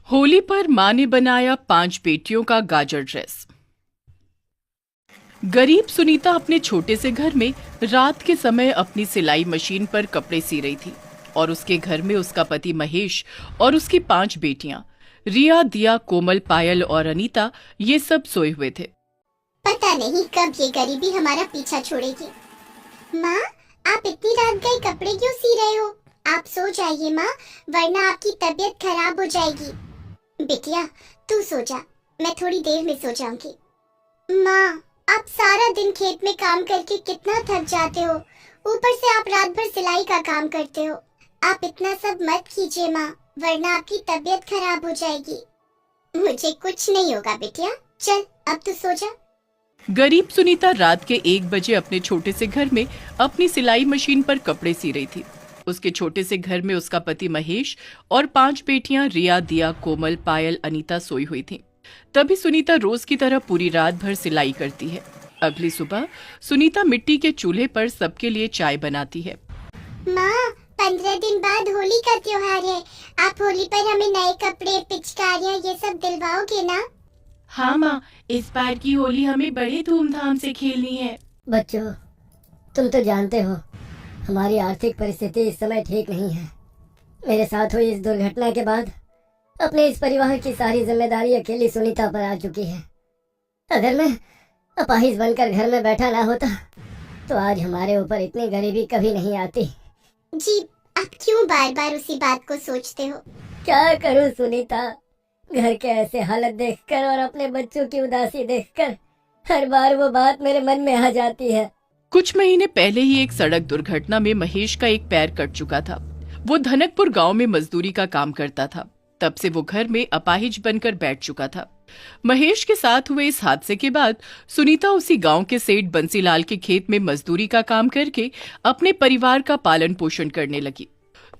होली पर मां ने बनाया 5 बेटियों का गाजर ड्रेस। गरीब सुनीता अपने छोटे से घर में रात के समय अपनी सिलाई मशीन पर कपड़े सी रही थी और उसके घर में उसका पति महेश और उसकी 5 बेटियां रिया, दिया, कोमल, पायल और अनीता ये सब सोए हुए थे। पता नहीं कब ये गरीबी हमारा पीछा छोड़ेगी। माँ, आप इतनी रात गए कपड़े क्यों सी रहे हो? आप सो जाइए माँ, वरना आपकी तबीयत खराब हो जाएगी। बिटिया, तू सो जा, मैं थोड़ी देर में सो जाऊंगी। माँ, आप सारा दिन खेत में काम करके कितना थक जाते हो, ऊपर से आप रात भर सिलाई का काम करते हो। आप इतना सब मत कीजिए माँ, वरना आपकी तबीयत खराब हो जाएगी। मुझे कुछ नहीं होगा बिटिया, चल अब तू सो जा। गरीब सुनीता रात के 1 बजे अपने छोटे से घर में अपनी सिलाई मशीन पर कपड़े सी रही थी। उसके छोटे से घर में उसका पति महेश और 5 बेटियां रिया, दिया, कोमल, पायल, अनीता सोई हुई थीं। तभी सुनीता रोज की तरह पूरी रात भर सिलाई करती है। अगली सुबह सुनीता मिट्टी के चूल्हे पर सबके लिए चाय बनाती है। माँ, 15 दिन बाद होली का त्योहार है। आप होली पर हमें नए कपड़े, पिचकारियाँ ये सब दिलवाओगे ना? हाँ माँ, इस बार की होली हमें बड़े धूमधाम से खेलनी है। बच्चों, तुम तो जानते हो हमारी आर्थिक परिस्थिति इस समय ठीक नहीं है। मेरे साथ हुई इस दुर्घटना के बाद अपने इस परिवार की सारी जिम्मेदारी अकेली सुनीता पर आ चुकी है। अगर मैं अपाहिज बनकर घर में बैठा ना होता तो आज हमारे ऊपर इतनी गरीबी कभी नहीं आती। जी, आप क्यों बार बार उसी बात को सोचते हो? क्या करूं सुनीता, घर के ऐसे हालत देखकर और अपने बच्चों की उदासी देखकर हर बार वो बात मेरे मन में आ जाती है। कुछ महीने पहले ही एक सड़क दुर्घटना में महेश का एक पैर कट चुका था। वो धनकपुर गांव में मजदूरी का काम करता था। तब से वो घर में अपाहिज बनकर बैठ चुका था। महेश के साथ हुए इस हादसे के बाद सुनीता उसी गांव के सेठ बंसीलाल के खेत में मजदूरी का काम करके अपने परिवार का पालन पोषण करने लगी।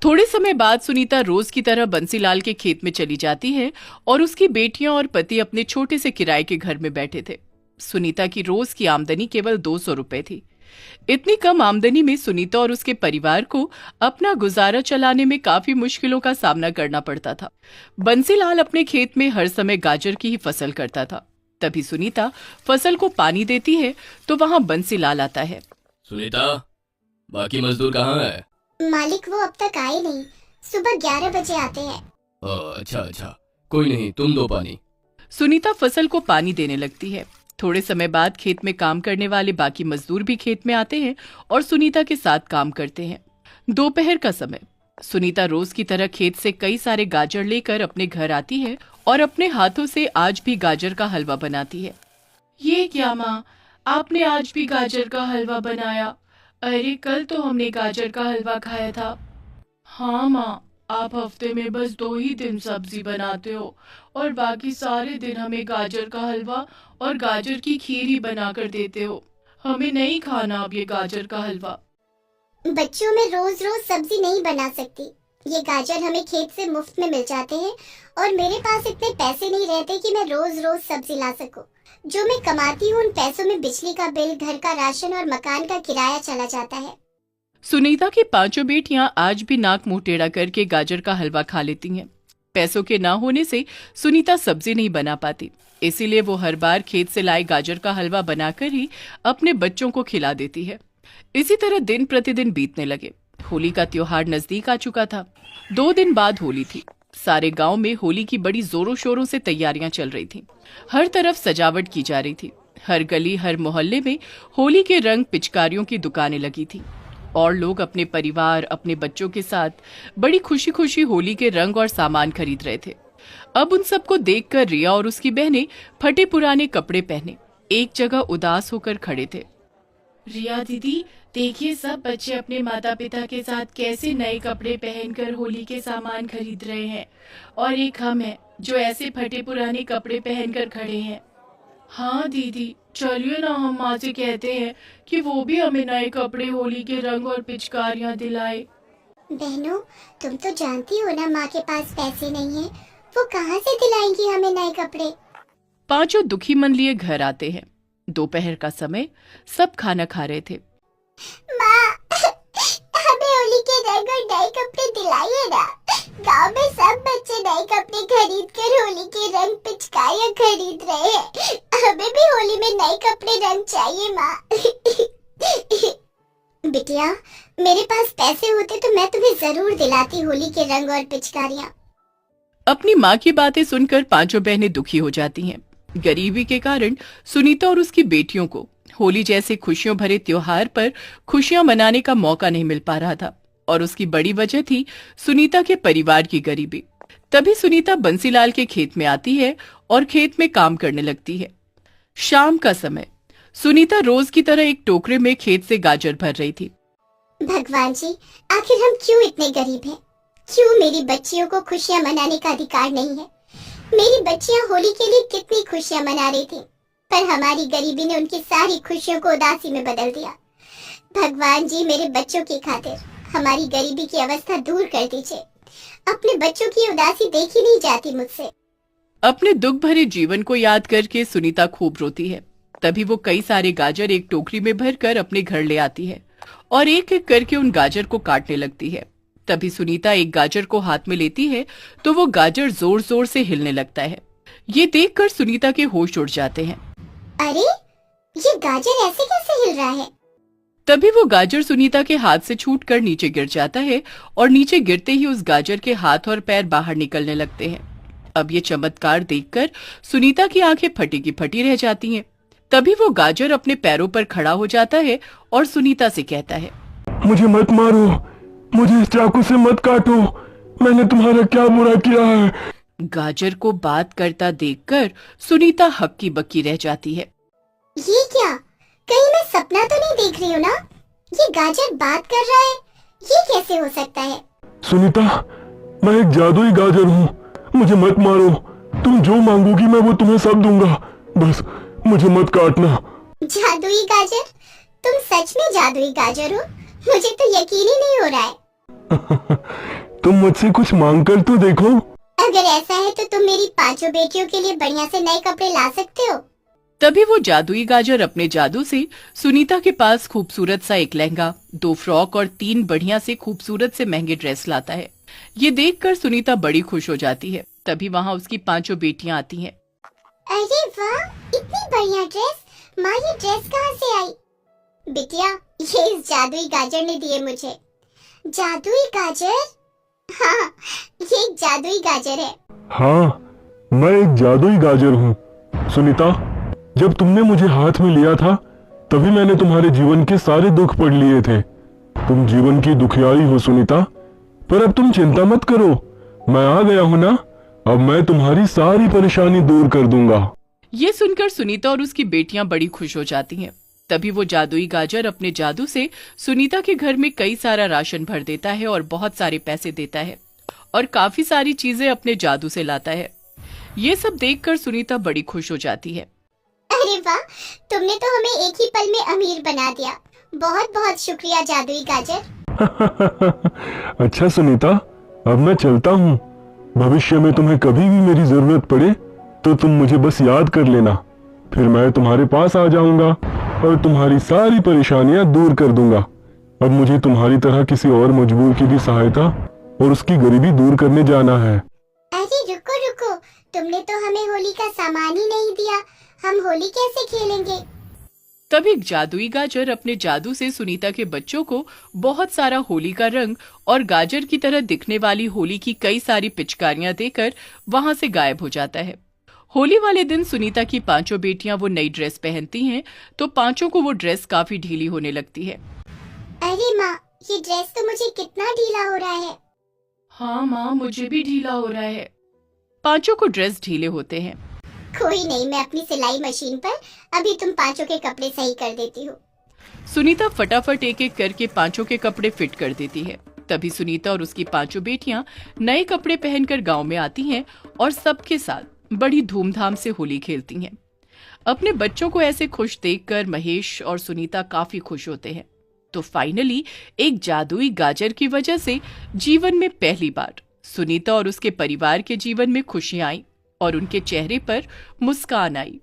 थोड़े समय बाद सुनीता रोज की तरह बंसीलाल के खेत में चली जाती है और उसकी बेटियां और पति अपने छोटे से किराए के घर में बैठे थे। सुनीता की रोज की आमदनी केवल 200 रुपए थी। इतनी कम आमदनी में सुनीता और उसके परिवार को अपना गुजारा चलाने में काफी मुश्किलों का सामना करना पड़ता था। बंसीलाल अपने खेत में हर समय गाजर की ही फसल करता था। तभी सुनीता फसल को पानी देती है तो वहाँ बंसीलाल आता है। सुनीता, बाकी मजदूर कहाँ है? मालिक, वो अब तक आए नहीं। सुबह 11 बजे आते हैं। अच्छा, कोई नहीं, तुम दो पानी। सुनीता फसल को पानी देने लगती है। थोड़े समय बाद खेत में काम करने वाले बाकी मजदूर भी खेत में आते हैं और सुनीता के साथ काम करते हैं। दोपहर का समय सुनीता रोज की तरह खेत से कई सारे गाजर लेकर अपने घर आती है और अपने हाथों से आज भी गाजर का हलवा बनाती है। ये क्या माँ, आपने आज भी गाजर का हलवा बनाया? अरे कल तो हमने गाजर का हलवा खाया था। हाँ माँ, आप हफ्ते में बस 2 ही दिन सब्जी बनाते हो और बाकी सारे दिन हमें गाजर का हलवा और गाजर की खीर ही बनाकर देते हो। हमें नहीं खाना अब ये गाजर का हलवा। बच्चों, मैं रोज रोज सब्जी नहीं बना सकती। ये गाजर हमें खेत से मुफ्त में मिल जाते हैं और मेरे पास इतने पैसे नहीं रहते कि मैं रोज रोज सब्जी ला सकूं। जो मैं कमाती हूँ उन पैसों में बिजली का बिल, घर का राशन और मकान का किराया चला जाता है। सुनीता की 5 बेटियां आज भी नाक मुंह टेढ़ा करके गाजर का हलवा खा लेती हैं। पैसों के ना होने से सुनीता सब्जी नहीं बना पाती, इसीलिए वो हर बार खेत से लाए गाजर का हलवा बनाकर ही अपने बच्चों को खिला देती है। इसी तरह दिन प्रतिदिन बीतने लगे। होली का त्योहार नजदीक आ चुका था। 2 दिन बाद होली थी। सारे गांव में होली की बड़ी जोरों शोरों से तैयारियां चल रही थी। हर तरफ सजावट की जा रही थी। हर गली, हर मोहल्ले में होली के रंग, पिचकारियों की दुकानें लगी थी और लोग अपने परिवार, अपने बच्चों के साथ बड़ी खुशी खुशी होली के रंग और सामान खरीद रहे थे। अब उन सबको देखकर रिया और उसकी बहनें फटे पुराने कपड़े पहने एक जगह उदास होकर खड़े थे। रिया दीदी, देखिए सब बच्चे अपने माता पिता के साथ कैसे नए कपड़े पहनकर होली के सामान खरीद रहे हैं और एक हम हैं जो ऐसे फटे पुराने कपड़े पहनकर खड़े हैं। हाँ दीदी, चलिए ना हम माँ से कहते हैं कि वो भी हमें नए कपड़े, होली के रंग और पिचकारियाँ दिलाए। बहनों, तुम तो जानती हो ना माँ के पास पैसे नहीं है, वो कहाँ से दिलाएंगी हमें नए कपड़े? 5 दुखी मन लिए घर आते हैं। दोपहर का समय, सब खाना खा रहे थे। माँ, हमें होली के रंग और नए कपड़े दिलाइए ना। गांव में सब बच्चे नए कपड़े खरीद कर होली के रंग पिचकारियां खरीद रहे हैं। हमें भी होली में नए कपड़े रंग चाहिए माँ। बिटिया, मेरे पास पैसे होते तो मैं तुम्हें जरूर दिलाती होली के रंग और पिचकारियां। अपनी माँ की बातें सुनकर पांचों बहनें दुखी हो जाती हैं। गरीबी के कारण सुनीता और उसकी बेटियों को होली जैसे खुशियों भरे त्योहार पर खुशियां मनाने का मौका नहीं मिल पा रहा था और उसकी बड़ी वजह थी सुनीता के परिवार की गरीबी। तभी सुनीता बंसीलाल के खेत में आती है और खेत में काम करने लगती है। शाम का समय सुनीता रोज की तरह एक टोकरे में खेत से गाजर भर रही थी। भगवान जी, आखिर हम क्यों इतने गरीब हैं? क्यों मेरी बच्चियों को खुशियां मनाने का अधिकार नहीं है? मेरी बच्चियां होली के लिए कितनी खुशियां मना रही थी, पर हमारी गरीबी ने उनकी सारी खुशियों को उदासी में बदल दिया। भगवान जी, मेरे बच्चों की खातिर हमारी गरीबी की अवस्था दूर कर दीजिए। अपने बच्चों की उदासी देखी नहीं जाती मुझसे। अपने दुख भरे जीवन को याद करके सुनीता खूब रोती है। तभी वो कई सारे गाजर एक टोकरी में भरकर अपने घर ले आती है और एक एक करके उन गाजर को काटने लगती है। तभी सुनीता एक गाजर को हाथ में लेती है तो वो गाजर जोर जोर से हिलने लगता है। ये देखकर सुनीता के होश उड़ जाते हैं। अरे, ये गाजर ऐसे कैसे हिल रहा है? तभी वो गाजर सुनीता के हाथ से छूटकर नीचे गिर जाता है और नीचे गिरते ही उस गाजर के हाथ और पैर बाहर निकलने लगते हैं। अब ये चमत्कार देखकर सुनीता की आंखें फटी की फटी रह जाती हैं। तभी वो गाजर अपने पैरों पर खड़ा हो जाता है और सुनीता से कहता है, मुझे मत मारो, मुझे इस चाकू से मत काटो, मैंने तुम्हारा क्या बुरा किया है? गाजर को बात करता देखकर सुनीता हक्की बक्की रह जाती है। ये क्या? कहीं मैं सपना तो नहीं देख रही हूँ ना? ये गाजर बात कर रहा है, ये कैसे हो सकता है? सुनीता, मैं एक जादुई गाजर हूँ, मुझे मत मारो। तुम जो मांगोगी मैं वो तुम्हें सब दूंगा, बस मुझे मत काटना। जादुई गाजर? तुम सच में जादुई गाजर हो? मुझे तो यकीन ही नहीं हो रहा है। तुम मुझसे कुछ मांग कर तो देखो। अगर ऐसा है तो तुम मेरी पांचों बेटियों के लिए बढ़िया से नए कपड़े ला सकते हो। तभी वो जादुई गाजर अपने जादू से सुनीता के पास खूबसूरत सा एक लहंगा, 2 फ्रॉक और 3 बढ़िया से खूबसूरत से महंगे ड्रेस लाता है। ये देखकर सुनीता बड़ी खुश हो जाती है। तभी वहाँ उसकी पांचों बेटियां आती हैं। अरे वाह, इतनी बढ़िया ड्रेस! माँ, ये ड्रेस कहाँ से आई? बिटिया, ये इस जादुई गाजर ने दिए मुझे। जादुई गाजर? हाँ, ये एक जादुई गाजर है। हाँ, मैं एक जादुई गाजर हूँ। सुनीता, जब तुमने मुझे हाथ में लिया था तभी मैंने तुम्हारे जीवन के सारे दुख पढ़ लिए थे। तुम जीवन की दुखियारी हो सुनीता, पर अब तुम चिंता मत करो, मैं आ गया हूँ ना। अब मैं तुम्हारी सारी परेशानी दूर कर दूंगा। ये सुनकर सुनीता और उसकी बेटियां बड़ी खुश हो जाती हैं। तभी वो जादुई गाजर अपने जादू से सुनीता के घर में कई सारा राशन भर देता है और बहुत सारे पैसे देता है और काफी सारी चीजें अपने जादू से लाता है। ये सब देखकर सुनीता बड़ी खुश हो जाती है। अरे वाह, तुमने तो हमें एक ही पल में अमीर बना दिया। बहुत बहुत शुक्रिया जादुई गाजर। अच्छा सुनीता, अब मैं चलता हूँ। भविष्य में तुम्हें कभी भी मेरी जरूरत पड़े तो तुम मुझे बस याद कर लेना, फिर मैं तुम्हारे पास आ जाऊंगा और तुम्हारी सारी परेशानियां दूर कर दूंगा। अब मुझे तुम्हारी तरह किसी और मजबूर की भी सहायता और उसकी गरीबी दूर करने जाना है। अरे रुको रुको, तुमने तो हमें होली का सामान ही नहीं दिया, हम होली कैसे खेलेंगे? तभी जादुई गाजर अपने जादू से सुनीता के बच्चों को बहुत सारा होली का रंग और गाजर की तरह दिखने वाली होली की कई सारी पिचकारियां देकर वहां से गायब हो जाता है। होली वाले दिन सुनीता की पांचों बेटियां वो नई ड्रेस पहनती हैं तो पांचों को वो ड्रेस काफी ढीली होने लगती है। अरे माँ, ये ड्रेस तो मुझे कितना ढीला हो रहा है। हाँ माँ, मुझे भी ढीला हो रहा है। पांचों को ड्रेस ढीले होते हैं। कोई नहीं, मैं अपनी सिलाई मशीन पर अभी तुम पांचों के कपड़े सही कर देती हूँ। सुनीता फटाफट एक एक करके पांचों के कपड़े फिट कर देती है। तभी सुनीता और उसकी पांचों बेटियां नए कपड़े पहनकर गांव में आती हैं और सबके साथ बड़ी धूमधाम से होली खेलती हैं। अपने बच्चों को ऐसे खुश देखकर महेश और सुनीता काफी खुश होते हैं। तो फाइनली एक जादुई गाजर की वजह से जीवन में पहली बार सुनीता और उसके परिवार के जीवन में खुशियां आई और उनके चेहरे पर मुस्कान आई।